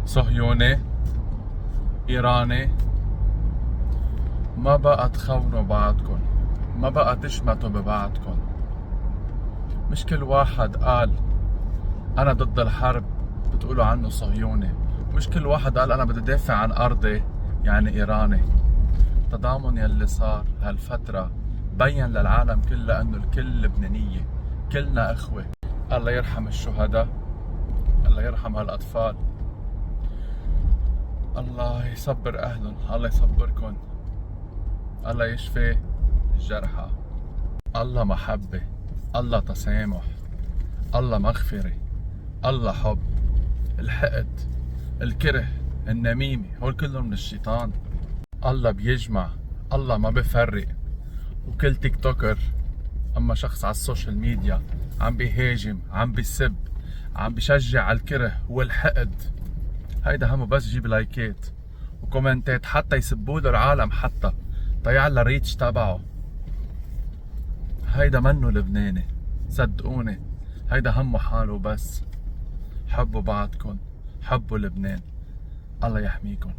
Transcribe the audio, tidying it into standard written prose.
صهيوني إيراني، ما بقى تخونوا بعضكم، ما بقى تشمتوا ببعضكم. مش كل واحد قال أنا ضد الحرب بتقولوا عنه صهيوني، مش كل واحد قال أنا بدي دافع عن أرضي يعني إيراني. التضامن يلي صار هالفترة بين للعالم كله أنه الكل لبنانية، كلنا إخوة. الله يرحم الشهداء، الله يرحم هالأطفال، الله يصبر أهلهم، الله يصبركن، الله يشفي الجرحى. الله محبة، الله تسامح، الله مغفرة، الله حب. الحقد، الكره، النميمة، هول كلهم من الشيطان. الله بيجمع، الله ما بفرق. وكل تيك توكر اما شخص على السوشيال ميديا عم بيهاجم، عم بيسب، عم بيشجع على الكره والحقد، هيدا همه بس يجيب لايكات وكومنتات حتى يسبوا له العالم، حتى طيعلى الريتش تبعه. هيدا منه لبناني، صدقوني، هيدا همه حاله بس. حبوا بعضكن، حبوا لبنان، الله يحميكن.